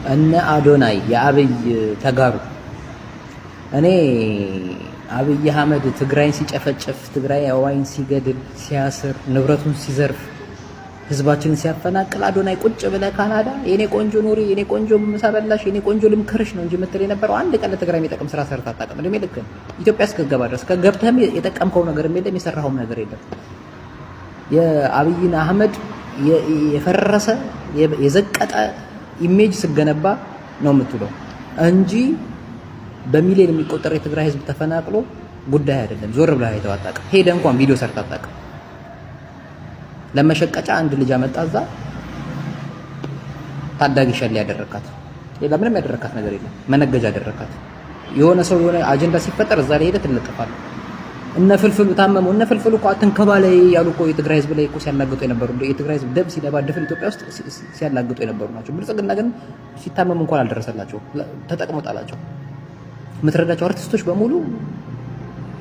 እነ አዶናይ የአብይ ተጋሩ እኔ አብይ አህመድ ትግራይን ሲጨፈጭፍ ትግራይ አዋይን ሲገድል ሲያስር ንብረቱን ሲዘርፍ ህዝባችንን ሲያፈናቅል አዶናይ ቁጭ ብለህ ካናዳ የኔ ቆንጆ ኑሪ የኔ ቆንጆ ምሳ በላሽ የኔ ቆንጆ ልምከርሽ ነው እንጂ የምትል የነበረው አንድ ቀን ለትግራይ የሚጠቅም ስራ ሰርታ አታውቅም። እድሜ ልክ ኢትዮጵያ እስከገባ ድረስ ከገብተህም የጠቀምከው ነገር የለም የሰራኸውም ነገር የለም። የአብይን አህመድ የፈረሰ የዘቀጠ ኢሜጅ ስገነባ ነው የምትውለው እንጂ በሚሊዮን የሚቆጠር የትግራይ ህዝብ ተፈናቅሎ ጉዳይ አይደለም። ዞር ብላ አይተው አታውቅም። ሄደ እንኳን ቪዲዮ ሰርታ አታውቅም። ለመሸቀጫ አንድ ልጅ አመጣ እዛ ታዳጊ ሸል ያደረካት ሌላ ምንም ያደረካት ነገር የለም። መነገጃ ያደረካት የሆነ ሰው የሆነ አጀንዳ ሲፈጠር እዛ ላይ ሄደ ትለጥፋለህ። እነ ፍልፍሉ ታመሙ እነ ፍልፍሉ እኮ አትንከባለይ ያሉ እኮ የትግራይ ህዝብ ላይ እኮ ሲያላግጡ የነበሩ የትግራይ ህዝብ ደም ሲደባደፍን ኢትዮጵያ ውስጥ ሲያላግጡ የነበሩ ናቸው። ብልጽግና ግን ሲታመሙ እንኳን አልደረሰላቸው ተጠቅሞ ጣላቸው። የምትረዳቸው አርቲስቶች በሙሉ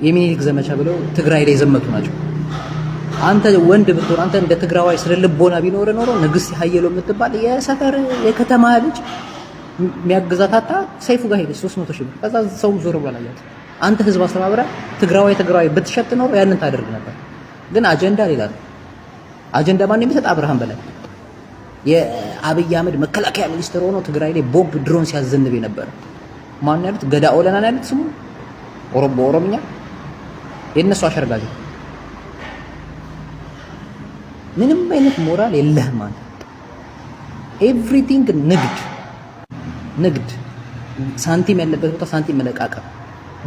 የሚኒሊክ ዘመቻ ብለው ትግራይ ላይ የዘመቱ ናቸው። አንተ ወንድ ብትሆን አንተ እንደ ትግራዋይ ስለ ልቦና ቢኖር ኖሮ ንግስት ሀየሎ የምትባል የሰፈር የከተማ ልጅ የሚያግዛታታ ሰይፉ ጋር ሄደች 300 ሺህ ብር ከዛ ሰው ዞር ብላላት። አንተ ህዝብ አስተባብረ ትግራዋይ ብትሸጥ ኖሮ ያንን ታደርግ ነበር። ግን አጀንዳ ሌላ ነው። አጀንዳ ማን የሚሰጥ አብርሃም በላይ የአብይ አህመድ መከላከያ ሚኒስትር ሆኖ ትግራይ ላይ ቦምብ ድሮን ሲያዘንብ የነበረ ማን ያሉት ገዳ ኦለና ያሉት ስሙ ኦሮምኛ የነሱ አሸርጋጅ ምንም አይነት ሞራል የለህም ማለት ኤቭሪቲንግ ንግድ ሳንቲም ያለበት ቦታ ሳንቲም መለቃቀም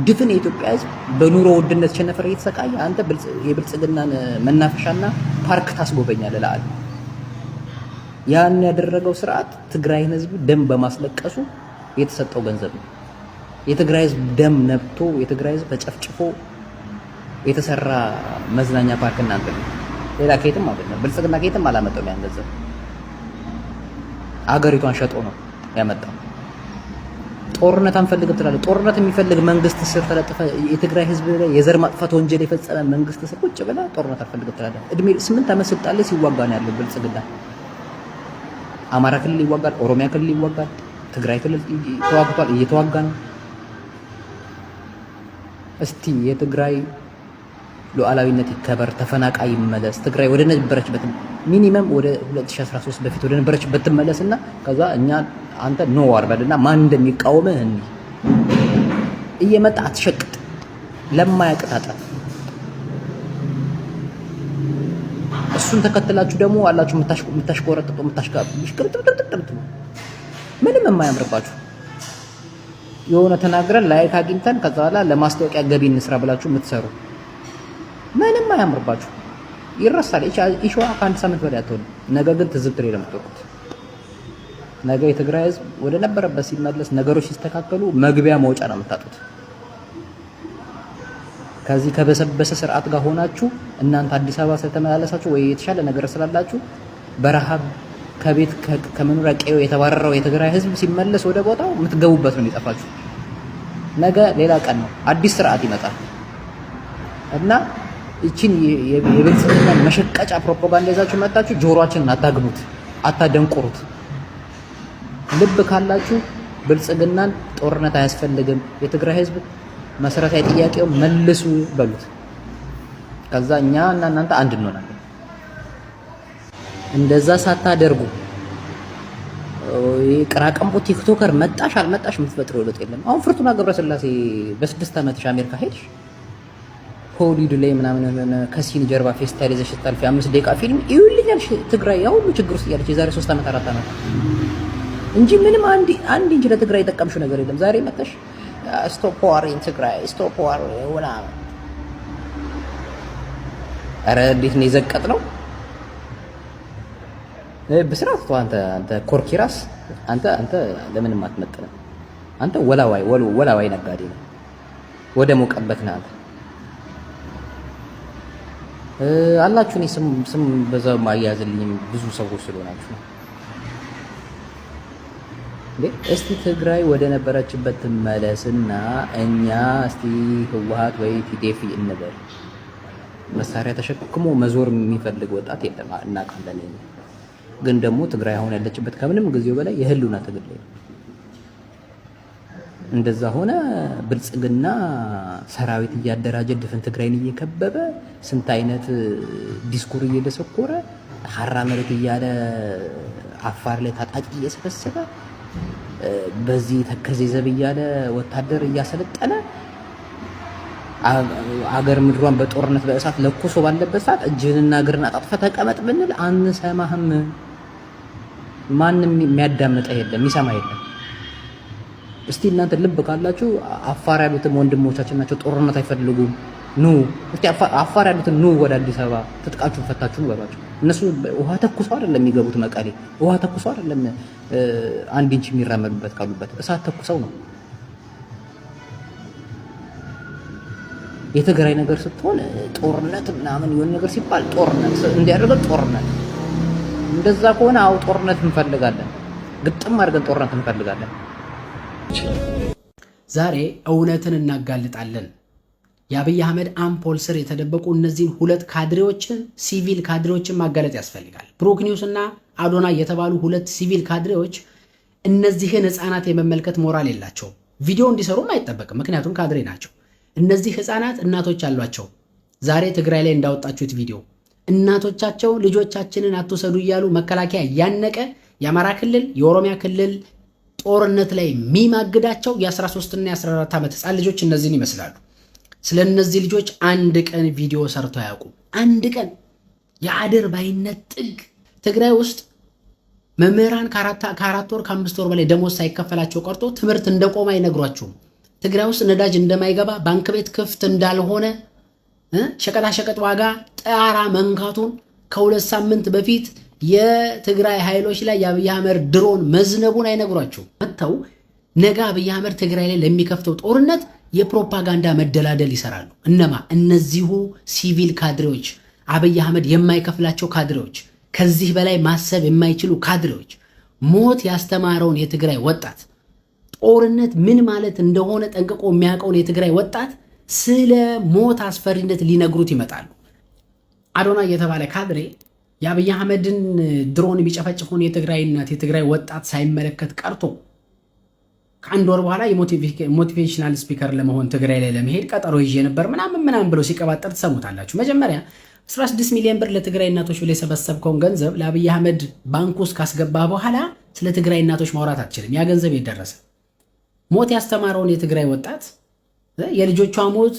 ድፍን የኢትዮጵያ ህዝብ በኑሮ ውድነት ቸነፈር እየተሰቃየ አንተ የብልጽግናን መናፈሻና ፓርክ ታስጎበኛለህ ለአለ ያን ያደረገው ስርዓት ትግራይን ህዝብ ደም በማስለቀሱ የተሰጠው ገንዘብ ነው። የትግራይ ህዝብ ደም ነብቶ የትግራይ ህዝብ ተጨፍጭፎ የተሰራ መዝናኛ ፓርክ እናንተ ሌላ ከየትም አይደለም። ብልጽግና ከየትም አላመጣም። ያን ገንዘብ አገሪቷን ሸጦ ነው ያመጣው። ጦርነት አንፈልግም ትላለህ። ጦርነት የሚፈልግ መንግስት ስር ተለጥፈ የትግራይ ህዝብ ላይ የዘር ማጥፋት ወንጀል የፈጸመ መንግስት ስር ቁጭ ብለህ ጦርነት አንፈልግም ትላለህ። እድሜ 8 ዓመት ስልጣን ላይ ሲዋጋ ነው ያለው ብልጽግና። አማራ ክልል ይዋጋል፣ ኦሮሚያ ክልል ይዋጋል፣ ትግራይ ክልል ተዋግቷል፣ እየተዋጋ ነው። እስቲ የትግራይ ሉዓላዊነት ይከበር፣ ተፈናቃይ ይመለስ፣ ትግራይ ወደ ነበረችበት ሚኒመም ወደ 2013 በፊት ወደ ነበረችበት ትመለስና ከዛ እኛ አንተ ኖ ዋርበልና ማን እንደሚቃወምህ እየመጣ አትሸቅጥ ለማያቅጣጣ እሱን ተከትላችሁ ደግሞ አላችሁ የምታሽቆረጥጡ ምንም የማያምርባችሁ የሆነ ተናግረን ላይክ አግኝተን ከዛ በኋላ ለማስታወቂያ ገቢ እንስራ ብላችሁ የምትሰሩ ምንም አያምርባችሁ። ይረሳል። ኢሹዋ ከአንድ ሳምንት በላይ አትሆንም። ነገ ግን ትዝብት ላይ ለምትወጡት ነገ የትግራይ ህዝብ ወደ ነበረበት ሲመለስ ነገሮች ሲስተካከሉ መግቢያ መውጫ ነው የምታጡት። ከዚህ ከበሰበሰ ስርዓት ጋር ሆናችሁ እናንተ አዲስ አበባ ስለተመላለሳችሁ ወይ የተሻለ ነገር ስላላችሁ በረሃብ ከቤት ከመኖሪያ ቀዬው የተባረረው የትግራይ ህዝብ ሲመለስ ወደ ቦታው የምትገቡበት ነው የሚጠፋችሁ። ነገ ሌላ ቀን ነው፣ አዲስ ስርዓት ይመጣል እና እቺን የብልጽግና መሸቀጫ ፕሮፓጋንዳ ይዛችሁ መጣችሁ። ጆሮአችንን አታግኑት፣ አታደንቁሩት። ልብ ካላችሁ ብልጽግናን ጦርነት አያስፈልግም፣ የትግራይ ህዝብ መሰረታዊ ጥያቄው መልሱ በሉት። ከዛ እኛ እና እናንተ አንድ እንሆናለን። እንደዛ ሳታደርጉ ቅራቀምቦ ቲክቶከር መጣሽ አልመጣሽ የምትፈጥረው ለውጥ የለም። አሁን ፍርቱና ገብረስላሴ በ6 ዓመትሽ አሜሪካ ሄድሽ ሆሊውድ ላይ ምናምን ከሲኒ ጀርባ ፌስታይል ይዘሽ ታልፊ 5 ደቂቃ ፊልም ይውልኛል። ትግራይ ያው ሁሉ ችግር ውስጥ ያለች የዛሬ 3 ዓመት 4 ዓመት እንጂ ምንም አንድ እንጂ ለትግራይ የጠቀምሽው ነገር የለም። ዛሬ መጣሽ ስቶፕ ዋር ኢን ትግራይ ስቶፕ ዋር ወላ አረ እንዴት ነው የዘቀጥ ነው በስርዓት አንተ ኮርኪራስ አንተ ለምንም አትመጥንም። አንተ ወላዋይ ነጋዴ ነው። ወደ ሞቀበት ነው አንተ አላችሁ። እኔ ስም በዛው ማያዝልኝ ብዙ ሰዎች ስለሆናችሁ እስቲ ትግራይ ወደ ነበረችበት ትመለስና እኛ እስቲ ህወሓት ወይ ቲዴፍ እንበል። መሳሪያ ተሸክሞ መዞር የሚፈልግ ወጣት የለም እናውቃለን። ግን ደግሞ ትግራይ አሁን ያለችበት ከምንም ጊዜው በላይ የህልውና ትግል ላይ እንደዛ ሆነ ብልጽግና ሰራዊት እያደራጀ ድፍን ትግራይን እየከበበ ስንት አይነት ዲስኩር እየደሰኮረ ሐራ መሬት እያለ አፋር ላይ ታጣቂ እየሰበሰበ በዚህ ተከዜ ዘብ እያለ ወታደር እያሰለጠነ አገር ምድሯን በጦርነት በእሳት ለኩሶ ባለበት ሰዓት እጅህንና እግርህን አጣጥፈህ ተቀመጥ ብንል አንሰማህም። ማንም የሚያዳምጥ የለም፣ የሚሰማ የለም። እስቲ እናንተ ልብ ካላችሁ አፋር ያሉትም ወንድሞቻችን ናቸው፣ ጦርነት አይፈልጉም። ኑ እስቲ አፋር ያሉትን ኑ ወደ አዲስ አበባ ትጥቃችሁን ፈታችሁ ነው በሏቸው። እነሱ ውሃ ተኩሰው አይደለም የሚገቡት መቀሌ፣ ውሃ ተኩሰው አይደለም አንድ ኢንች የሚራመዱበት ካሉበት እሳት ተኩሰው ነው። የትግራይ ነገር ስትሆን ጦርነት ምናምን የሆነ ነገር ሲባል ጦርነት እንዲያደርገው ጦርነት እንደዛ ከሆነ አው ጦርነት እንፈልጋለን፣ ግጥም አድርገን ጦርነት እንፈልጋለን። ዛሬ እውነትን እናጋልጣለን። የአብይ አህመድ አምፖል ስር የተደበቁ እነዚህን ሁለት ካድሬዎችን ሲቪል ካድሬዎችን ማጋለጥ ያስፈልጋል። ብሩክ ኒውስ እና አዶናይ የተባሉ ሁለት ሲቪል ካድሬዎች እነዚህን ህፃናት የመመልከት ሞራል የላቸውም። ቪዲዮ እንዲሰሩም አይጠበቅም፣ ምክንያቱም ካድሬ ናቸው። እነዚህ ህፃናት እናቶች አሏቸው። ዛሬ ትግራይ ላይ እንዳወጣችሁት ቪዲዮ እናቶቻቸው ልጆቻችንን አትወሰዱ እያሉ መከላከያ ያነቀ የአማራ ክልል የኦሮሚያ ክልል ጦርነት ላይ የሚማግዳቸው የ13 እና የ14 ዓመት ህፃን ልጆች እነዚህን ይመስላሉ። ስለ እነዚህ ልጆች አንድ ቀን ቪዲዮ ሰርቶ አያውቁም። አንድ ቀን የአድር ባይነት ጥግ። ትግራይ ውስጥ መምህራን ከአራት ወር ከ5 ወር በላይ ደሞዝ ሳይከፈላቸው ቀርቶ ትምህርት እንደቆመ አይነግሯቸውም። ትግራይ ውስጥ ነዳጅ እንደማይገባ ባንክ ቤት ክፍት እንዳልሆነ ሸቀጣሸቀጥ ዋጋ ጣራ መንካቱን ከ2 ሳምንት በፊት የትግራይ ኃይሎች ላይ የአብይ አህመድ ድሮን መዝነቡን አይነግሯቸውም። መጥተው ነገ አብይ አህመድ ትግራይ ላይ ለሚከፍተው ጦርነት የፕሮፓጋንዳ መደላደል ይሰራሉ። እነማ? እነዚሁ ሲቪል ካድሬዎች፣ አብይ አህመድ የማይከፍላቸው ካድሬዎች፣ ከዚህ በላይ ማሰብ የማይችሉ ካድሬዎች፣ ሞት ያስተማረውን የትግራይ ወጣት ጦርነት ምን ማለት እንደሆነ ጠንቅቆ የሚያውቀውን የትግራይ ወጣት ስለ ሞት አስፈሪነት ሊነግሩት ይመጣሉ። አዶናይ የተባለ ካድሬ የአብይ አህመድን ድሮን የሚጨፈጭፈውን የትግራይ እናት የትግራይ ወጣት ሳይመለከት ቀርቶ ከአንድ ወር በኋላ የሞቲቬሽናል ስፒከር ለመሆን ትግራይ ላይ ለመሄድ ቀጠሮ ይዤ ነበር ምናምን ብሎ ሲቀባጠር ትሰሙታላችሁ። መጀመሪያ 16 ሚሊዮን ብር ለትግራይ እናቶች ብለ የሰበሰብከውን ገንዘብ ለአብይ አህመድ ባንክ ውስጥ ካስገባ በኋላ ስለ ትግራይ እናቶች ማውራት አትችልም። ያ ገንዘብ የደረሰ ሞት ያስተማረውን የትግራይ ወጣት የልጆቿ ሞት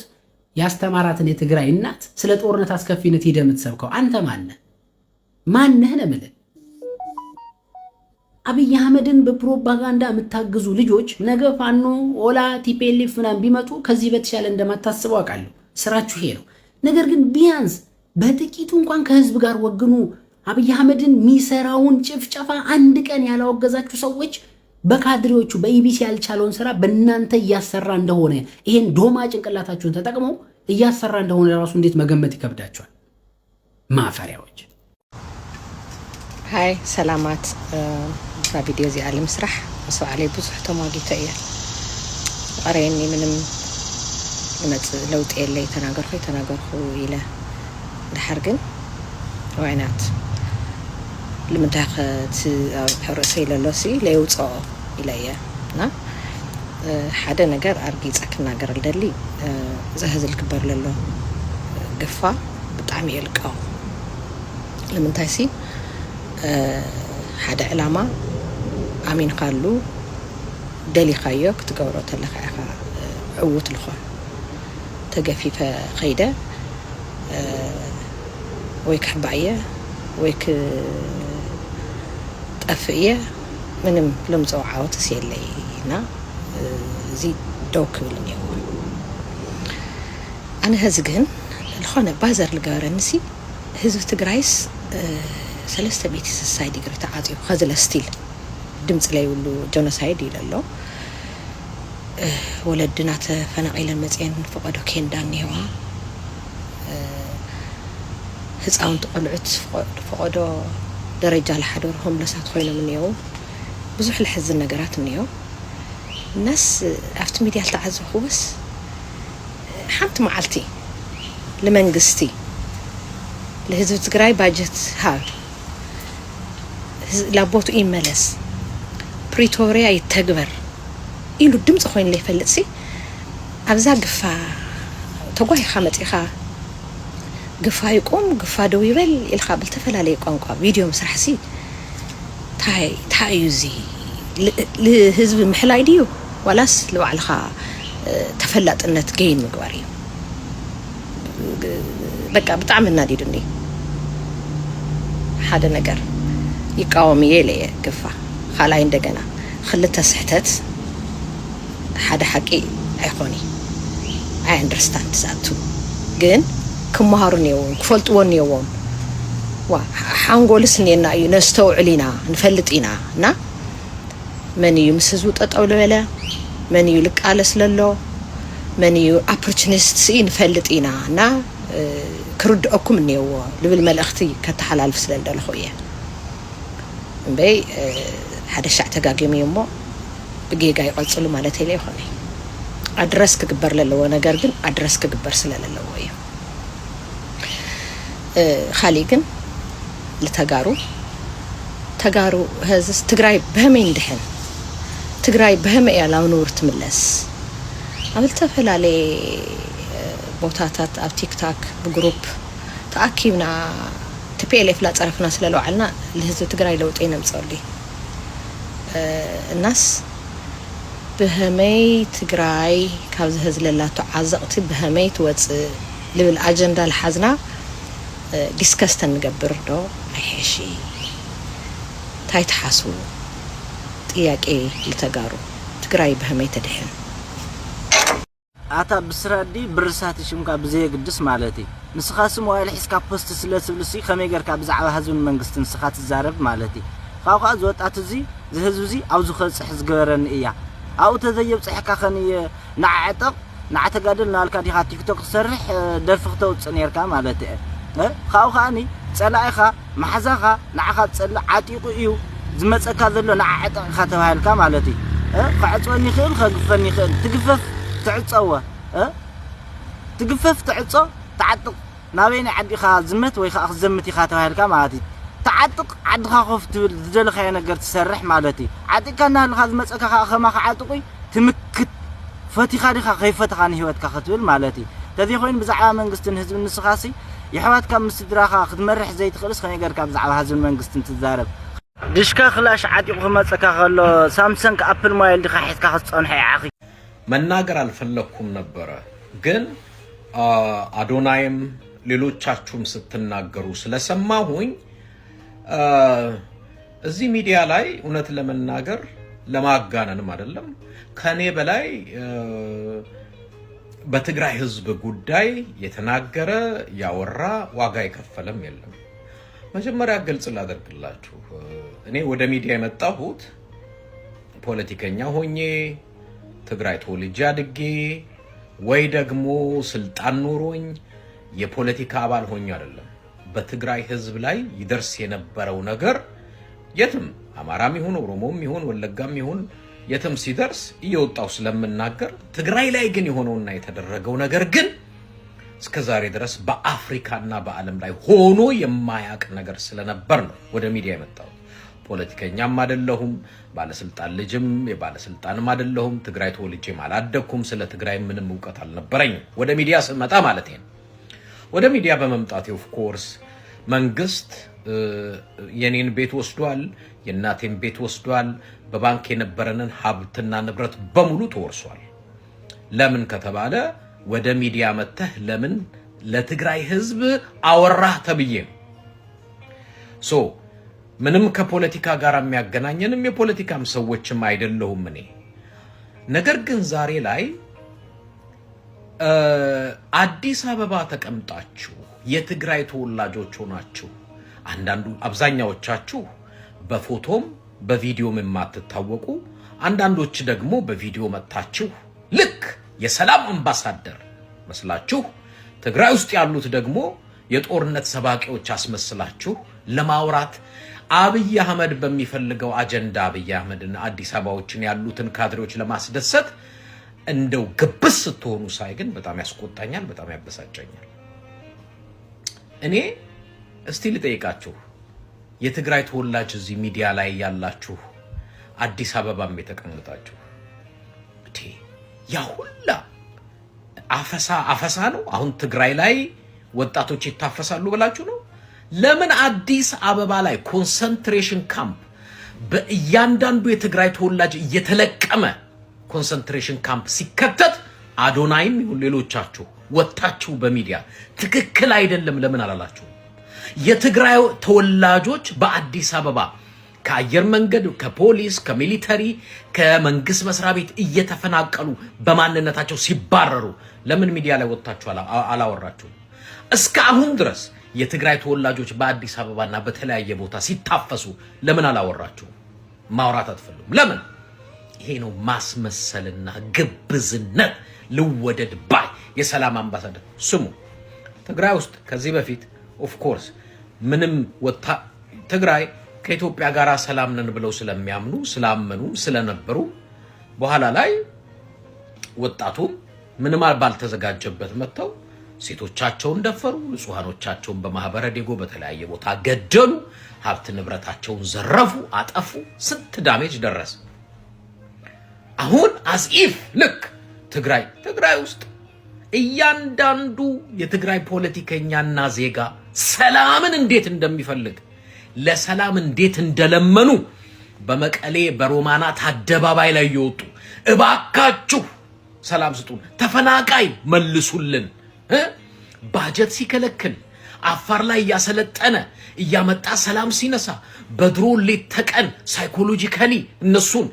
ያስተማራትን የትግራይ እናት ስለ ጦርነት አስከፊነት ሄደህ የምትሰብከው አንተ ማነህ? ማነህ ነው የምልህ። አብይ አህመድን በፕሮፓጋንዳ የምታግዙ ልጆች ነገ ፋኖ ኦላ ቲፒኤልኤፍ ምናምን ቢመጡ ከዚህ በተሻለ እንደማታስበው አውቃለሁ። ስራችሁ ይሄ ነው። ነገር ግን ቢያንስ በጥቂቱ እንኳን ከህዝብ ጋር ወግኑ። አብይ አህመድን የሚሰራውን ጭፍጨፋ አንድ ቀን ያላወገዛችሁ ሰዎች በካድሬዎቹ በኢቢሲ ያልቻለውን ስራ በእናንተ እያሰራ እንደሆነ ይሄን ዶማ ጭንቅላታችሁን ተጠቅመው እያሰራ እንደሆነ ራሱ እንዴት መገመት ይከብዳቸዋል? ማፈሪያዎች። ሃይ ሰላማት ቪዲዮ እዚ አለ ምስራሕ መስዋዕ ላይ ብዙሕ ተሟጊተ እየ ቀረየኒ ምንም ይመፅ ለውጥ የለ ተናገርኩ ኢለ ድሓር ግን ዋይናት ልምንታይ ሕርሰ ኢለሎሲ ለይውፅኦ ኢለ እየ እና ሓደ ነገር ኣርጊፀ ክናገር ልደሊ ዝህዝ ዝግበር ዘሎ ግፋ ብጣዕሚ የልቃው ንምንታይ ሲ ሓደ ዕላማ ኣሚንካሉ ደሊኻዮ ክትገብሮ ተለካ ኢኻ ዕውት ልኾን ተገፊፈ ኸይደ ወይ ክሕባእ እየ ወይ ክጠፍእ እየ ምንም ልምፅኦ ዓወትስ የለይ እና እዚ ደው ክብል እኒአዎ። ኣነ ህዚ ግን ዝኾነ ባዘር ልገበረኒሲ ህዝቢ ትግራይስ 3 ቤት ሱሳይድ ዲግሪ ተዓፅዩ ከዝለ ስቲል ድምፂ ላይ ሁሉ ጀኖሳይድ ኢለሎ ወለድና ተፈናቂለን መፅአን ፈቐዶ ኬንዳ እኒሄዋ ህፃውንቲ ቆልዑት ፈቐዶ ደረጃ ለሓደር ሆምለሳት ኮይኖም እኒሄው ብዙሕ ልሕዝን ነገራት እኒሄው الناس أفت ميديا التعزف بس حمت معلتي لمنجستي لهزو تقراي باجت هاد لابوتو إيمالس بريتوريا يتكبر ኢሉ ድምጽ ኮይን ለይ ፈልጥሲ ኣብዛ ግፋ ተጓይኻ መጽኻ ግፋ ይቆም ግፋ ደው ይበል ኢልካ ብልተፈላለየ ቋንቋ ቪድዮ መስራሕሲ ታዩዚ ለህዝብ ምሕላይ ድዩ ወላስ ለባዕልኻ ተፈላጥነት ገይን ምግባር እዩ በቃ በጣም እናዲዱኒ ሓደ ነገር ይቃወም የለየ ግፋ خالاي እንደገና خلته ስሕተት ሓደ ሓቂ ኣይኾኒ I understand that ግን ክመሃሩን የውን ክፈልጥዎን የውን ዋ ሓንጎልስ ነና እዩ ነስተውዕሊና ንፈልጥና እና መን እዩ ምስ ህዝቡ ጠጠው ለበለ መን እዩ ልቃለስ ለሎ መን እዩ opportunist ንፈልጥና እና ክርድአኩም ነየው ልብል መልእኽቲ ከተሓላልፍ ስለደልኹ እየ እምበይ ሓደ ሻዕ ተጋጊሙ እሞ ብጌጋ ይቆጽሉ ማለት ይለ ይኾነ አድረስ ክግበር ለለዎ ነገር ግን አድረስ ክግበር ስለለለዎ እዩ خالي ግን ተጋሩ ህዝስ ትግራይ በመን ድህን ትግራይ በመ ያላው ኑር ትምለስ አብልተ ፈላሌ ቦታታት ኣብ ቲክቶክ በግሩፕ ተአኪብና TPLF ላ ጸረፍና ስለለውዓልና ለህዝብ ትግራይ ለውጥ ይነምጽልይ الناس بهمي تግራይ ካብ ዝህዝለላቱ ዓዘቕቲ በህመይ ትወጽ ልብል አጀንዳ ለሐዝና ዲስከስ ተንገብር ዶ አይሄሺ ታይትሐሱ ጥያቄ ለተጋሩ ትግራይ በህመይ ተድህን አታ ብስራዲ ብርሳት ሽምካ ብዘይ ግድስ ማለቲ ንስኻስ ሞባይል ሒስካ ፖስት ስለስብልሲ ከመይገርካ ብዛዕባ ህዝብን መንግስትን ስኻት ዝዛረብ ማለቲ ካውካ ዝወጣት እዚ ዝህዝብ እዚ ኣብ ዝኸጽሕ ዝገበረን እያ ኣው ተዘየብ ጽሕካ ኸን ንዓዕጠቕ ንዓተጋድል ናልካ ዲኻ ቲክቶክ ሰርሕ ደርፍኽ ተውጽ ነርካ ማለቲ ካውካኒ ጸላኢኻ ማሕዛኻ ንዓኻ ጸላ ዓጢቁ እዩ ዝመጸካ ዘሎ ንዓዕጠቕ ኢኻ ተባሂልካ ማለቲ ክዕጽወኒ ይኽእል ከግፈኒ ይኽእል ትግፈፍ تعصوا تقفف تعصوا تعطق نابين عديخا زمت ويخا زمتي خاتوهالكا مالتي تعطق عدخا خفت دلخا ينغر تسرح مالتي عديكنا لخا زمصكا خما خعطقي تمكت فتيخا ديخا خيفتخا نهيوتكا ختول مالتي تذي خوين بزعا منغستن حزب النسخاسي يحواتكا مستدراخا خدمرح زي تخلص خنيغركا بزعا حزب منغستن تزارب دشكا خلاش عديق خمصكا خلو سامسونج ابل موبايل ديخا حيتكا خصصنحي عاخي መናገር አልፈለኩም ነበር ግን አዶናይም ሌሎቻችሁም ስትናገሩ ስለሰማሁኝ እዚህ ሚዲያ ላይ እውነት ለመናገር ለማጋነንም አይደለም ከኔ በላይ በትግራይ ህዝብ ጉዳይ የተናገረ ያወራ ዋጋ የከፈለም የለም መጀመሪያ ግልጽ ላደርግላችሁ እኔ ወደ ሚዲያ የመጣሁት ፖለቲከኛ ሆኜ ትግራይ ተወልጄ አድጌ ወይ ደግሞ ስልጣን ኖሮኝ የፖለቲካ አባል ሆኜ አይደለም በትግራይ ህዝብ ላይ ይደርስ የነበረው ነገር የትም አማራም ይሁን ኦሮሞም ይሁን ወለጋም ይሁን የትም ሲደርስ እየወጣው ስለምናገር ትግራይ ላይ ግን የሆነውና የተደረገው ነገር ግን እስከዛሬ ድረስ በአፍሪካና በዓለም ላይ ሆኖ የማያቅ ነገር ስለነበር ነው ወደ ሚዲያ የመጣው ፖለቲከኛም አይደለሁም ባለስልጣን ልጅም የባለስልጣንም አይደለሁም ትግራይ ተወልጄ ማላደኩም ስለ ትግራይ ምንም ዕውቀት አልነበረኝ ወደ ሚዲያ ስመጣ ማለት ነው ወደ ሚዲያ በመምጣቴ ኦፍ ኮርስ መንግስት የኔን ቤት ወስዷል የናቴን ቤት ወስዷል በባንክ የነበረንን ሀብትና ንብረት በሙሉ ተወርሷል ለምን ከተባለ ወደ ሚዲያ መተህ ለምን ለትግራይ ህዝብ አወራህ ተብዬ ሶ ምንም ከፖለቲካ ጋር የሚያገናኘንም የፖለቲካም ሰዎችም አይደለሁም እኔ ነገር ግን ዛሬ ላይ አዲስ አበባ ተቀምጣችሁ የትግራይ ተወላጆች ሆናችሁ አንዳንዱ አብዛኛዎቻችሁ በፎቶም በቪዲዮም የማትታወቁ አንዳንዶች ደግሞ በቪዲዮ መጣችሁ ልክ የሰላም አምባሳደር መስላችሁ ትግራይ ውስጥ ያሉት ደግሞ የጦርነት ሰባቂዎች አስመስላችሁ ለማውራት አብይ አህመድ በሚፈልገው አጀንዳ አብይ አህመድና አዲስ አበባዎችን ያሉትን ካድሬዎች ለማስደሰት እንደው ግብስ ስትሆኑ ሳይ ግን በጣም ያስቆጣኛል በጣም ያበሳጨኛል እኔ እስቲ ልጠይቃችሁ የትግራይ ተወላጅ እዚህ ሚዲያ ላይ ያላችሁ አዲስ አበባም የተቀመጣችሁ ያ ሁላ አፈሳ ነው። አሁን ትግራይ ላይ ወጣቶች ይታፈሳሉ ብላችሁ ነው? ለምን አዲስ አበባ ላይ ኮንሰንትሬሽን ካምፕ በእያንዳንዱ የትግራይ ተወላጅ እየተለቀመ ኮንሰንትሬሽን ካምፕ ሲከተት አዶናይም ይሁን ሌሎቻችሁ ወጣችሁ በሚዲያ ትክክል አይደለም ለምን አላላችሁ? የትግራይ ተወላጆች በአዲስ አበባ ከአየር መንገድ ከፖሊስ ከሚሊተሪ ከመንግስት መስሪያ ቤት እየተፈናቀሉ በማንነታቸው ሲባረሩ ለምን ሚዲያ ላይ ወጣችሁ አላወራችሁ? እስካሁን ድረስ የትግራይ ተወላጆች በአዲስ አበባና በተለያየ ቦታ ሲታፈሱ ለምን አላወራችሁ? ማውራት አትፈልጉም ለምን? ይሄ ነው ማስመሰልና ግብዝነት። ልወደድ ባይ የሰላም አምባሳደር ስሙ። ትግራይ ውስጥ ከዚህ በፊት ኦፍ ኮርስ ምንም ትግራይ ከኢትዮጵያ ጋር ሰላም ነን ብለው ስላመኑ ስለነበሩ በኋላ ላይ ወጣቱም ምንም ባልተዘጋጀበት መተው ሴቶቻቸውን ደፈሩ፣ ንጹሃኖቻቸውን በማህበረ ዴጎ በተለያየ ቦታ ገደሉ፣ ሀብት ንብረታቸውን ዘረፉ፣ አጠፉ። ስንት ዳሜጅ ደረሰ። አሁን አስኢፍ ልክ ትግራይ ውስጥ እያንዳንዱ የትግራይ ፖለቲከኛና ዜጋ ሰላምን እንዴት እንደሚፈልግ ለሰላም እንዴት እንደለመኑ በመቀሌ በሮማናት አደባባይ ላይ ይወጡ እባካችሁ ሰላም ስጡን፣ ተፈናቃይ መልሱልን፣ ባጀት ሲከለክል አፋር ላይ ያሰለጠነ እያመጣ ሰላም ሲነሳ በድሮ ሌት ተቀን ሳይኮሎጂካሊ እነሱን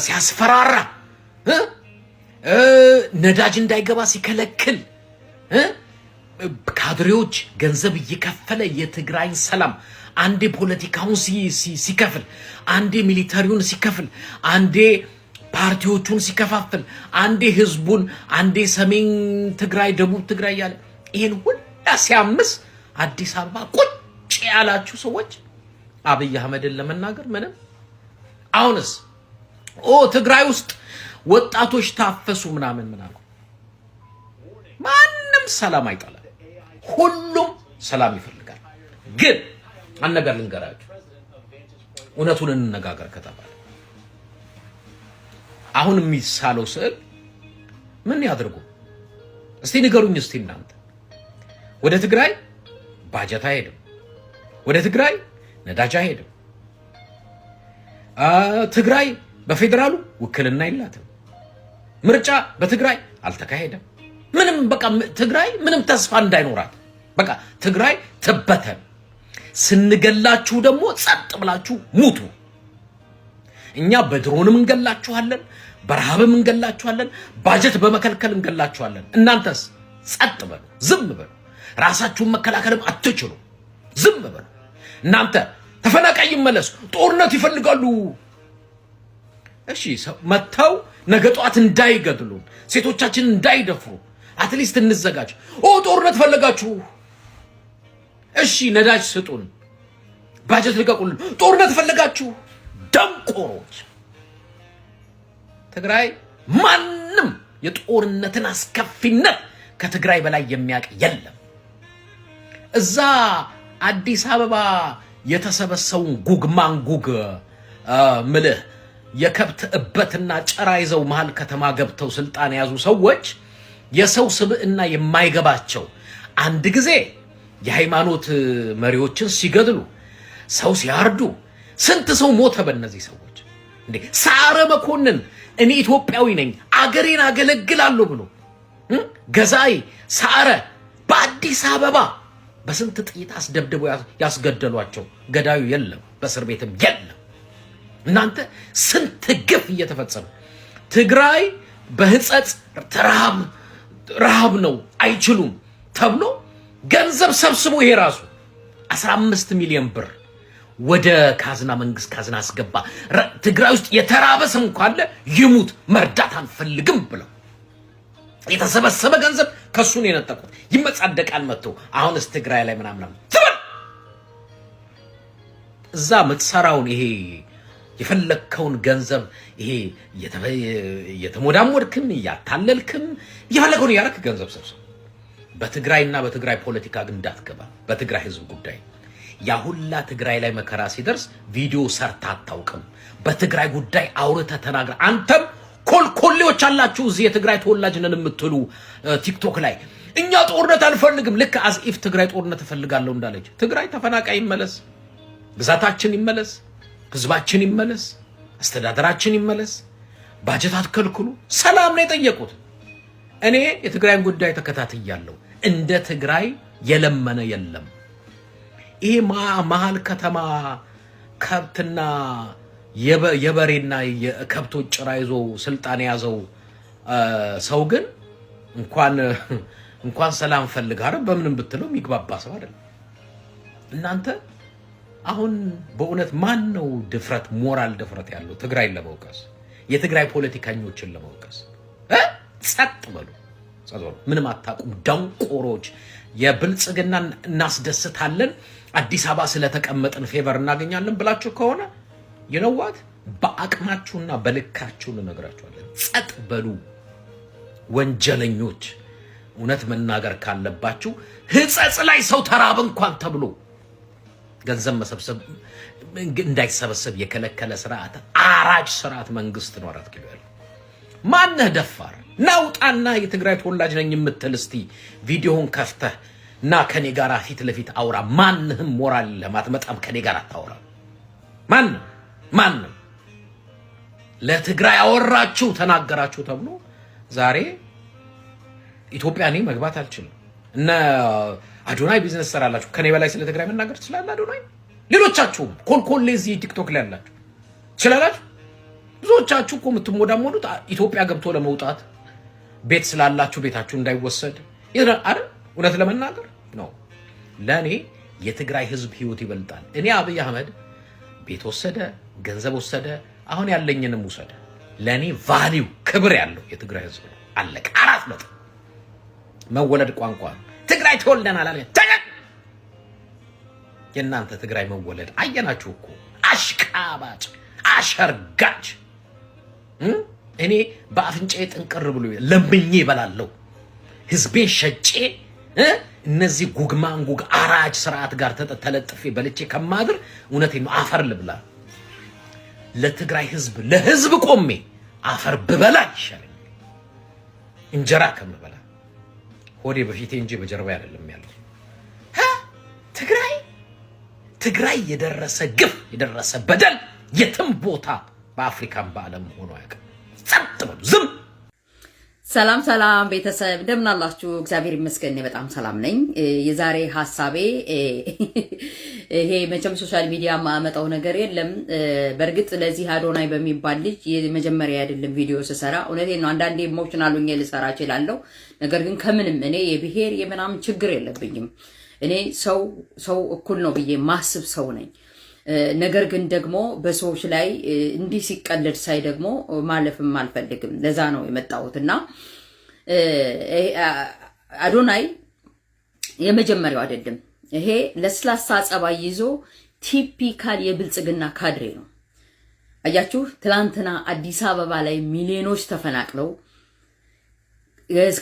ሲያስፈራራ ነዳጅ እንዳይገባ ሲከለክል ካድሬዎች ገንዘብ እየከፈለ የትግራይን ሰላም አንዴ ፖለቲካውን ሲከፍል፣ አንዴ ሚሊታሪውን ሲከፍል፣ አንዴ ፓርቲዎቹን ሲከፋፍል፣ አንዴ ህዝቡን፣ አንዴ ሰሜን ትግራይ ደቡብ ትግራይ ያለ ይሄን ሁላ ሲያምስ አዲስ አበባ ቁጭ ያላችሁ ሰዎች አብይ አህመድን ለመናገር ምንም አሁንስ ትግራይ ውስጥ ወጣቶች ታፈሱ ምናምን ማንም ሰላም አይጠላም፣ ሁሉም ሰላም ይፈልጋል። ግን አነጋር ልንገራችሁ፣ እውነቱን እንነጋገር ከተባለ አሁን የሚሳለው ስዕል ምን ያድርጉ? እስቲ ንገሩኝ። እስቲ እናንተ ወደ ትግራይ ባጀት አይሄድም፣ ወደ ትግራይ ነዳጅ አይሄድም፣ ትግራይ በፌደራሉ ውክልና የላትም፣ ምርጫ በትግራይ አልተካሄደም። ምንም በቃ ትግራይ ምንም ተስፋ እንዳይኖራት በቃ ትግራይ ትበተን። ስንገላችሁ ደግሞ ጸጥ ብላችሁ ሙቱ። እኛ በድሮንም እንገላችኋለን፣ በረሃብም እንገላችኋለን፣ ባጀት በመከልከል እንገላችኋለን። እናንተስ ጸጥ በሉ፣ ዝም በሉ። ራሳችሁን መከላከልም አትችሉ፣ ዝም በሉ። እናንተ ተፈናቃይ ይመለስ፣ ጦርነት ይፈልጋሉ። እሺ መተው ነገ ጧት እንዳይገድሉን፣ ሴቶቻችንን እንዳይደፍሩ አትሊስት እንዘጋጅ። ጦርነት ፈለጋችሁ፣ እሺ ነዳጅ ስጡን፣ ባጀት ልቀቁልን። ጦርነት ፈለጋችሁ ደንቆሮች። ትግራይ ማንም የጦርነትን አስከፊነት ከትግራይ በላይ የሚያውቅ የለም። እዛ አዲስ አበባ የተሰበሰቡን ጉግማንጉግ ምልህ የከብት እበትና ጭራ ይዘው መሃል ከተማ ገብተው ስልጣን የያዙ ሰዎች የሰው ስብዕና የማይገባቸው አንድ ጊዜ የሃይማኖት መሪዎችን ሲገድሉ፣ ሰው ሲያርዱ፣ ስንት ሰው ሞተ በእነዚህ ሰዎች። እንዴ ሰዓረ መኮንን እኔ ኢትዮጵያዊ ነኝ አገሬን አገለግላለሁ ብሎ ገዛይ ሰዓረ በአዲስ አበባ በስንት ጥይት አስደብድበው ያስገደሏቸው ገዳዩ የለም፣ በእስር ቤትም የለም። እናንተ ስንት ግፍ እየተፈጸመ ትግራይ በህጸጽ ረሃብ ነው አይችሉም ተብሎ ገንዘብ ሰብስቦ ይሄ ራሱ 15 ሚሊዮን ብር ወደ ካዝና መንግስት ካዝና አስገባ። ትግራይ ውስጥ የተራበ ሰው ካለ ይሙት መርዳት አንፈልግም ብለው የተሰበሰበ ገንዘብ ከሱን የነጠቁት ይመጻደቃል መጥቶ አሁንስ ትግራይ ላይ ምናምን ትበል እዛ ምትሰራውን ይሄ የፈለከውን ገንዘብ ይሄ የተሞዳሞድክም ያታለልክም የፈለከውን ያረክ ገንዘብ ሰብስብ። በትግራይና በትግራይ ፖለቲካ ግን እንዳትገባ። በትግራይ ህዝብ ጉዳይ ያሁላ ትግራይ ላይ መከራ ሲደርስ ቪዲዮ ሰርታ አታውቅም። በትግራይ ጉዳይ አውርተ ተናግረ አንተም ኮልኮሌዎች አላችሁ እዚህ የትግራይ ተወላጅ ነን የምትሉ ቲክቶክ ላይ እኛ ጦርነት አልፈልግም ልክ አዝኢፍ ትግራይ ጦርነት እፈልጋለሁ እንዳለች ትግራይ ተፈናቃይ ይመለስ ግዛታችን ይመለስ ህዝባችን ይመለስ አስተዳደራችን ይመለስ ባጀት አትከልክሉ ሰላም ነው የጠየቁት እኔ የትግራይን ጉዳይ ተከታትያለሁ እንደ ትግራይ የለመነ የለም ይሄ መሃል ከተማ ከብትና የበሬና የከብቶች ጭራ ይዞ ስልጣን ያዘው ሰው ግን እንኳን ሰላም ፈልጋረ በምንም ብትለው የሚግባባ ሰው አይደለም እናንተ አሁን በእውነት ማን ነው ድፍረት ሞራል ድፍረት ያለው ትግራይ ለመውቀስ የትግራይ ፖለቲከኞችን ለመውቀስ ጸጥ በሉ ምንም አታቁም ዳንቆሮች የብልጽግና እናስደስታለን አዲስ አበባ ስለተቀመጥን ፌቨር እናገኛለን ብላችሁ ከሆነ ይነዋት በአቅማችሁና በልካችሁ እንነግራችኋለን ጸጥ በሉ ወንጀለኞች እውነት መናገር ካለባችሁ ህጸጽ ላይ ሰው ተራበ እንኳን ተብሎ ገንዘብ መሰብሰብ እንዳይሰበሰብ የከለከለ ስርዓት አራጅ ስርዓት መንግስት ነው 4 ኪሎ ያለው ማነህ ደፋር ናውጣና የትግራይ ተወላጅ ነኝ የምትል እስቲ ቪዲዮውን ከፍተህ እና ከኔ ጋር ፊት ለፊት አውራ ማንህም ሞራል ለማትመጣም ከኔ ጋር አታውራ ማን ለትግራይ አወራችሁ ተናገራችሁ ተብሎ ዛሬ ኢትዮጵያ ነኝ መግባት አልችልም እና አዶናይ ቢዝነስ ሰራላችሁ ከኔ በላይ ስለ ትግራይ መናገር ትችላላችሁ አዶናይ ሌሎቻችሁ ኮልኮሌ እዚህ ቲክቶክ ላይ ያላችሁ ትችላላችሁ ብዙዎቻችሁ እኮ የምትሞዳሞዱት ኢትዮጵያ ገብቶ ለመውጣት ቤት ስላላችሁ ቤታችሁ እንዳይወሰድ አይደል እውነት ለመናገር ነው ለኔ የትግራይ ህዝብ ህይወት ይበልጣል እኔ አብይ አህመድ ቤት ወሰደ ገንዘብ ወሰደ አሁን ያለኝንም ወሰደ ለኔ ቫልዩ ክብር ያለው የትግራይ ህዝብ አለቀ አራት ነጥብ መወለድ ቋንቋ ትግራይ ተወልደናል አለ የናንተ ትግራይ መወለድ አየናችሁ እኮ አሽቃባጭ አሸርጋጭ እኔ በአፍንጫዬ ጥንቅር ብሎ ለምኜ ይበላለው ህዝቤን ሸጬ እነዚህ ጉግማንጉግ አራጅ ስርዓት ጋር ተለጥፌ በልቼ ከማድር እውነቴን ነው አፈር ልብላ ለትግራይ ህዝብ ለህዝብ ቆሜ አፈር ብበላ ይሻላል እንጀራ ከምበላ ሆዴ በፊቴ እንጂ በጀርባ አይደለም ያለው ትግራይ የደረሰ ግፍ የደረሰ በደል የትም ቦታ በአፍሪካም በዓለም ሆኖ ያቀ ጸጥ ብሎ ዝም ሰላም ቤተሰብ እንደምን አላችሁ እግዚአብሔር ይመስገን በጣም ሰላም ነኝ የዛሬ ሐሳቤ ይሄ መቼም ሶሻል ሚዲያ ማመጣው ነገር የለም በርግጥ ለዚህ አዶናይ በሚባል ልጅ የመጀመሪያ አይደለም ቪዲዮ ሰራ እውነቴን ነው አንዳንዴ ኢሞሽናል ሆኜ ልሰራ እችላለሁ ነገር ግን ከምንም እኔ የብሔር የምናም ችግር የለብኝም እኔ ሰው እኩል ነው ብዬ ማስብ ሰው ነኝ ነገር ግን ደግሞ በሰዎች ላይ እንዲህ ሲቀለድ ሳይ ደግሞ ማለፍም አልፈልግም ለዛ ነው የመጣሁትና አዶናይ የመጀመሪያው አይደለም ይሄ ለስላሳ ጸባይ ይዞ ቲፒካል የብልጽግና ካድሬ ነው አያችሁ ትላንትና አዲስ አበባ ላይ ሚሊዮኖች ተፈናቅለው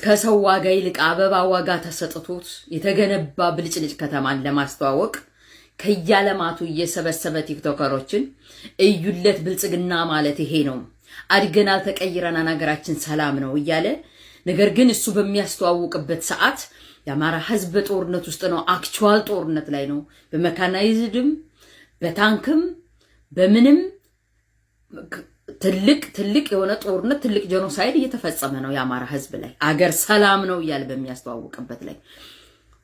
ከሰው ዋጋ ይልቅ አበባ ዋጋ ተሰጥቶት የተገነባ ብልጭልጭ ከተማን ለማስተዋወቅ ከያለማቱ እየሰበሰበ ቲክቶከሮችን እዩለት ብልጽግና ማለት ይሄ ነው አድገናል ተቀይረናል ሀገራችን ሰላም ነው እያለ ነገር ግን እሱ በሚያስተዋውቅበት ሰዓት የአማራ ህዝብ ጦርነት ውስጥ ነው አክቹዋል ጦርነት ላይ ነው በመካናይዝድም በታንክም በምንም ትልቅ የሆነ ጦርነት ትልቅ ጄኖሳይድ እየተፈጸመ ነው የአማራ ህዝብ ላይ አገር ሰላም ነው እያለ በሚያስተዋውቅበት ላይ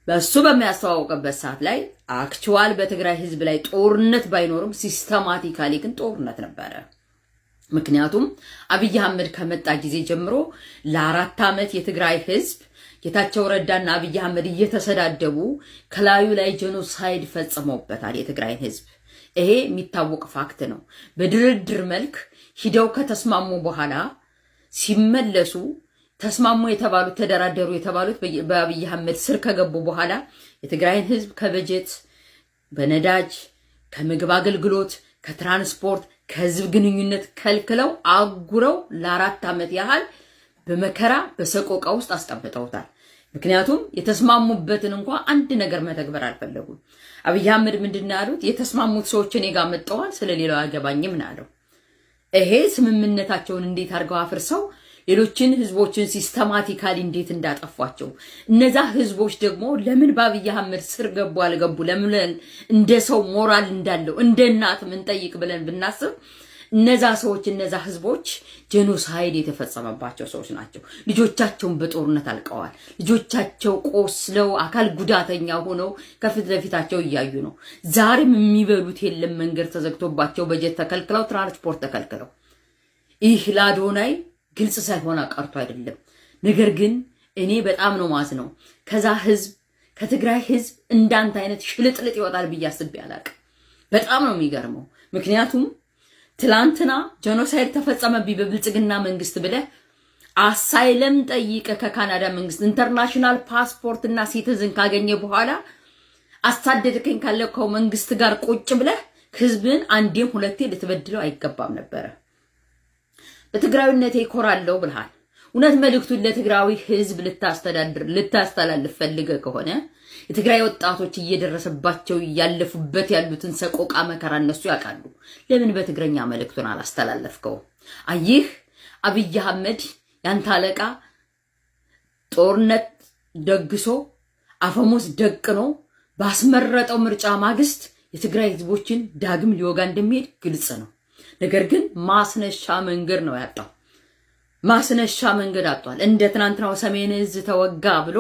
በሱ በሚያስተዋውቅበት ሰዓት ላይ አክቹዋል በትግራይ ህዝብ ላይ ጦርነት ባይኖርም ሲስተማቲካሊ ግን ጦርነት ነበረ ምክንያቱም አብይ አህመድ ከመጣ ጊዜ ጀምሮ ለ4 ዓመት የትግራይ ህዝብ ጌታቸው ረዳና አብይ አህመድ እየተሰዳደቡ ከላዩ ላይ ጄኖሳይድ ፈጽመውበታል የትግራይ ህዝብ ይሄ የሚታወቅ ፋክት ነው በድርድር መልክ ሂደው ከተስማሙ በኋላ ሲመለሱ ተስማሙ የተባሉት ተደራደሩ የተባሉት በአብይ አህመድ ስር ከገቡ በኋላ የትግራይን ህዝብ ከበጀት በነዳጅ ከምግብ አገልግሎት ከትራንስፖርት ከህዝብ ግንኙነት ከልክለው አጉረው ለ4 ዓመት ያህል በመከራ በሰቆቃ ውስጥ አስቀምጠውታል ምክንያቱም የተስማሙበትን እንኳን አንድ ነገር መተግበር አልፈለጉም አብይ አህመድ ምንድነው ያሉት የተስማሙት ሰዎች እኔ ጋር መጣዋል ስለሌላው አገባኝም ናለው ይሄ ስምምነታቸውን እንዴት አድርገው አፍርሰው ሌሎችን ህዝቦችን ሲስተማቲካሊ እንዴት እንዳጠፏቸው እነዛ ህዝቦች ደግሞ ለምን በአብይ አህመድ ስር ገቡ አልገቡ ለምን እንደ ሰው ሞራል እንዳለው እንደ እናት ምን ጠይቅ ብለን ብናስብ እነዛ ሰዎች እነዛ ህዝቦች ጄኖሳይድ የተፈጸመባቸው ሰዎች ናቸው። ልጆቻቸውን በጦርነት አልቀዋል። ልጆቻቸው ቆስለው አካል ጉዳተኛ ሆነው ከፊት ለፊታቸው እያዩ ነው። ዛሬም የሚበሉት የለም። መንገድ ተዘግቶባቸው በጀት ተከልክለው ትራንስፖርት ተከልክለው ይህ ለአዶናይ ግልጽ ሳይሆን ቀርቶ አይደለም። ነገር ግን እኔ በጣም ነው ማዝነው። ከዛ ህዝብ ከትግራይ ህዝብ እንዳንተ አይነት ሽልጥልጥ ይወጣል ብዬ አስቤ አላቅም። በጣም ነው የሚገርመው። ምክንያቱም ትላንትና ጄኖሳይድ ተፈጸመብኝ በብልጽግና መንግስት ብለህ አሳይለም ጠይቀ ከካናዳ መንግስት ኢንተርናሽናል ፓስፖርት እና ሲቲዝን ካገኘ በኋላ አሳደድከኝ ካለከው መንግስት ጋር ቁጭ ብለህ ህዝብን አንዴም ሁለቴ ልትበድለው አይገባም ነበር። በትግራዊነቴ ይኮራለው ብለሃል። እውነት መልእክቱን ለትግራዊ ህዝብ ልታስተላልፍ ፈልገ ከሆነ የትግራይ ወጣቶች እየደረሰባቸው ያለፉበት ያሉትን ሰቆቃ መከራ እነሱ ያውቃሉ። ለምን በትግረኛ መልእክቱን አላስተላለፍከው? አይህ አብይ አህመድ ያንተ አለቃ ጦርነት ደግሶ አፈሙስ ደቅኖ ባስመረጠው ምርጫ ማግስት የትግራይ ህዝቦችን ዳግም ሊወጋ እንደሚሄድ ግልጽ ነው። ነገር ግን ማስነሻ መንገድ ነው ያጣው። ማስነሻ መንገድ አጥቷል። እንደ ትናንትናው ሰሜን እዝ ተወጋ ብሎ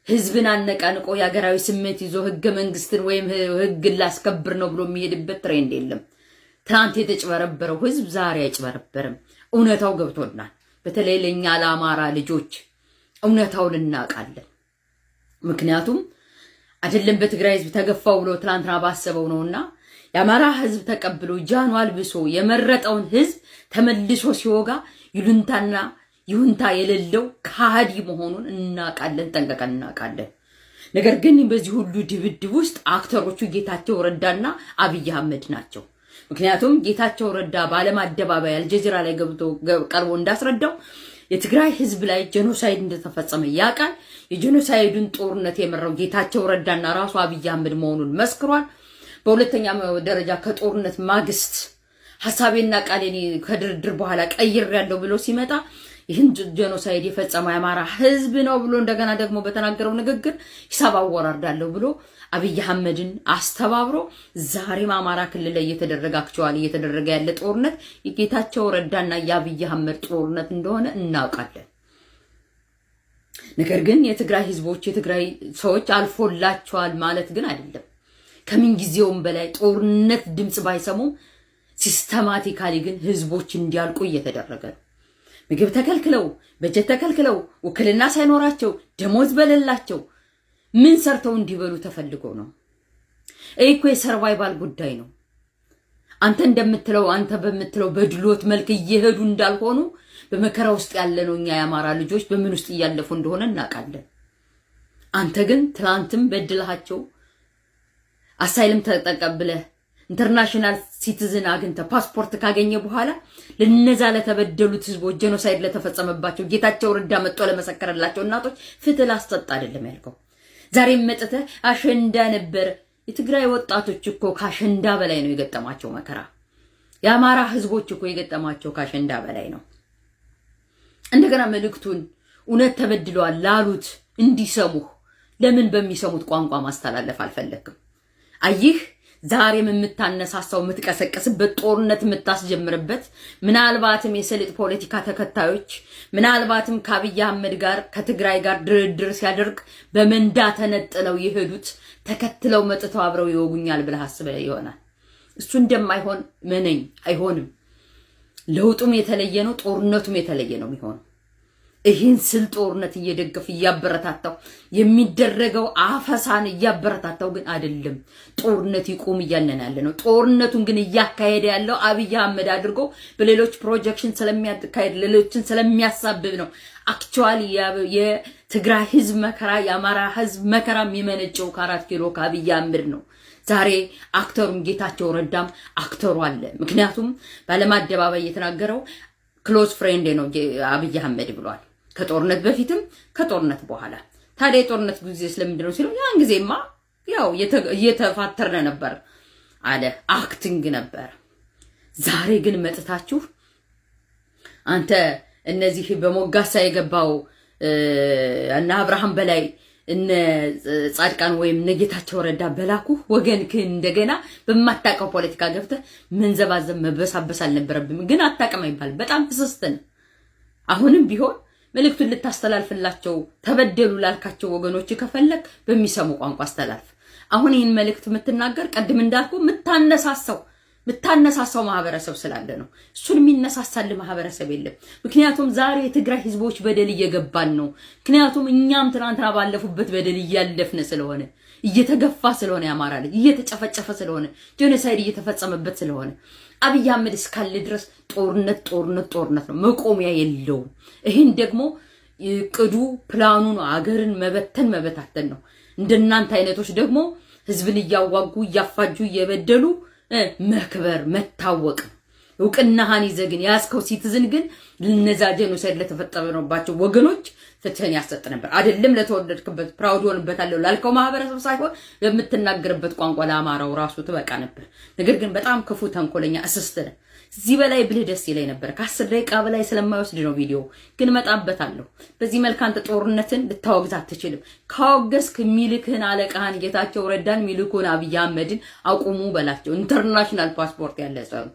ህዝብን አነቃንቆ የሀገራዊ ስሜት ይዞ ህገ መንግስትን ወይም ህግ ላስከብር ነው ብሎ የሚሄድበት ትሬንድ የለም። ትናንት የተጭበረበረው ህዝብ ዛሬ አይጭበረበርም። እውነታው ገብቶናል። በተለይ ለኛ ለአማራ ልጆች እውነታውን እናውቃለን። ምክንያቱም አይደለም በትግራይ ህዝብ ተገፋው ብሎ ትናንትና ባሰበው ነውና የአማራ ህዝብ ተቀብሎ ጃኑ አልብሶ የመረጠውን ህዝብ ተመልሶ ሲወጋ ይሁንታ የሌለው ካዲ መሆኑን እናውቃለን፣ ጠንቀቀን እናውቃለን። ነገር ግን በዚህ ሁሉ ድብድብ ውስጥ አክተሮቹ ጌታቸው ረዳና አብይ አህመድ ናቸው። ምክንያቱም ጌታቸው ረዳ በዓለም አደባባይ አልጀዚራ ላይ ቀርቦ እንዳስረዳው የትግራይ ህዝብ ላይ ጄኖሳይድ እንደተፈጸመ ያውቃል። የጄኖሳይዱን ጦርነት የመራው ጌታቸው ረዳና ራሱ አብይ አህመድ መሆኑን መስክሯል። በሁለተኛ ደረጃ ከጦርነት ማግስት ሐሳቤና ቃሌን ከድርድር በኋላ ቀይሬያለሁ ብሎ ሲመጣ ይህን ጄኖሳይድ የፈጸመው የአማራ ህዝብ ነው ብሎ እንደገና ደግሞ በተናገረው ንግግር ሂሳብ አወራርዳለሁ ብሎ አብይ አህመድን አስተባብሮ ዛሬም አማራ ክልል ላይ እየተደረገ ያለ ጦርነት የጌታቸው ረዳና የአብይ አህመድ ጦርነት እንደሆነ እናውቃለን። ነገር ግን የትግራይ ህዝቦች የትግራይ ሰዎች አልፎላቸዋል ማለት ግን አይደለም። ከምን ጊዜውም በላይ ጦርነት ድምጽ ባይሰሙ ሲስተማቲካሊ ግን ህዝቦች እንዲያልቁ እየተደረገ ነው። ምግብ ተከልክለው በጀት ተከልክለው ውክልና ሳይኖራቸው ደሞዝ በሌላቸው ምን ሰርተው እንዲበሉ ተፈልጎ ነው? እኮ የሰርቫይቫል ጉዳይ ነው። አንተ በምትለው በድሎት መልክ እየሄዱ እንዳልሆኑ በመከራ ውስጥ ያለነው እኛ የአማራ ልጆች በምን ውስጥ እያለፉ እንደሆነ እናውቃለን። አንተ ግን ትላንትም በድልሃቸው አሳይለም ተጠቀብለህ ኢንተርናሽናል ሲቲዝን አግኝተ ፓስፖርት ካገኘ በኋላ ለነዛ ለተበደሉት ህዝቦች ጄኖሳይድ ለተፈጸመባቸው ጌታቸው ረዳ መጥቶ ለመሰከረላቸው እናቶች ፍትህ ላስጠጣ አይደለም ያልከው። ዛሬም መጥተ አሸንዳ ነበር። የትግራይ ወጣቶች እኮ ካሸንዳ በላይ ነው የገጠማቸው መከራ። የአማራ ህዝቦች እኮ የገጠማቸው ካሸንዳ በላይ ነው። እንደገና መልእክቱን እውነት ተበድለዋል ላሉት እንዲሰሙህ ለምን በሚሰሙት ቋንቋ ማስተላለፍ አልፈለክም? አይህ ዛሬም የምታነሳሳው የምትቀሰቀስበት ጦርነት የምታስጀምርበት ምናልባትም የሰሊጥ ፖለቲካ ተከታዮች ምናልባትም ከአብይ አህመድ ጋር ከትግራይ ጋር ድርድር ሲያደርግ በመንዳ ተነጥለው የሄዱት ተከትለው መጥተው አብረው ይወጉኛል ብለህ አስበህ ይሆናል። እሱ እንደማይሆን መነኝ አይሆንም። ለውጡም የተለየ ነው፣ ጦርነቱም የተለየ ነው የሚሆነው። ይህን ስል ጦርነት እየደገፍ እያበረታታው የሚደረገው አፈሳን እያበረታታው ግን አይደለም። ጦርነት ይቆም እያለን ያለ ነው። ጦርነቱን ግን እያካሄደ ያለው አብይ አህመድ አድርጎ በሌሎች ፕሮጀክሽን ስለሚያካሄድ ሌሎችን ስለሚያሳብብ ነው። አክቹአሊ የትግራይ ህዝብ መከራ የአማራ ህዝብ መከራ የሚመነጨው ከ4 ኪሎ ከአብይ አህመድ ነው። ዛሬ አክተሩም ጌታቸው ረዳም አክተሩ አለ። ምክንያቱም ባለም አደባባይ የተናገረው ክሎዝ ፍሬንድ ነው አብይ አህመድ ብሏል። ከጦርነት በፊትም ከጦርነት በኋላ። ታዲያ የጦርነት ጊዜ ስለምንድን ነው ሲለው ያን ጊዜማ ያው እየተፋተርን ነበር አለ። አክቲንግ ነበር። ዛሬ ግን መጥታችሁ አንተ እነዚህ በሞጋሳ የገባው እና አብርሃም በላይ እነ ጻድቃን ወይም ነጌታቸው ረዳ በላኩ ወገንክ እንደገና በማታቀው ፖለቲካ ገብተ መንዘባዘብ መበሳበስ አልነበረብም። ግን አታቀም ይባል በጣም ተሰስተን አሁንም ቢሆን መልእክቱን ልታስተላልፍላቸው ተበደሉ ላልካቸው ወገኖች ከፈለክ በሚሰሙ ቋንቋ አስተላልፍ። አሁን ይህን መልእክት የምትናገር ቀድም እንዳልኩ ምታነሳሳው ማህበረሰብ ስላለ ነው። እሱን የሚነሳሳል ማህበረሰብ የለም። ምክንያቱም ዛሬ የትግራይ ህዝቦች በደል እየገባን ነው። ምክንያቱም እኛም ትናንትና ባለፉበት በደል እያለፍን ስለሆነ እየተገፋ ስለሆነ ያማራ ልጅ እየተጨፈጨፈ ስለሆነ ጄኖሳይድ እየተፈጸመበት ስለሆነ አብይ አህመድ እስካለ ድረስ ጦርነት ነው፣ መቆሚያ የለውም። ይሄን ደግሞ ቅዱ ፕላኑ ነው፣ አገርን መበታተን ነው። እንደናንተ አይነቶች ደግሞ ህዝብን እያዋጉ እያፋጁ እየበደሉ መክበር መታወቅ እውቅናህን ይዘህ ግን ያስከው ሲቲዝን ግን ለነዛ ጄኖሳይድ ለተፈጠረባቸው ወገኖች ፍትህን ያሰጥ ነበር። አይደለም ለተወደድክበት ፕራውድ ሆንበታለሁ ላልከው ማህበረሰብ ሳይሆን በምትናገርበት ቋንቋ ለአማራው ራሱ ትበቃ ነበር። ነገር ግን በጣም ክፉ ተንኮለኛ እስስተ እዚህ በላይ ብልህ ደስ ይለኝ ነበር። ከ10 ደቂቃ በላይ ስለማይወስድ ነው ቪዲዮ ግን መጣበታለሁ። በዚህ መልክ አንተ ጦርነትን ልታወግዝ አትችልም። ካወገዝክ ሚልክህን አለቃህን ጌታቸው ረዳን ሚልኩን አብይ አህመድን አቁሙ በላቸው። ኢንተርናሽናል ፓስፖርት ያለ ሰው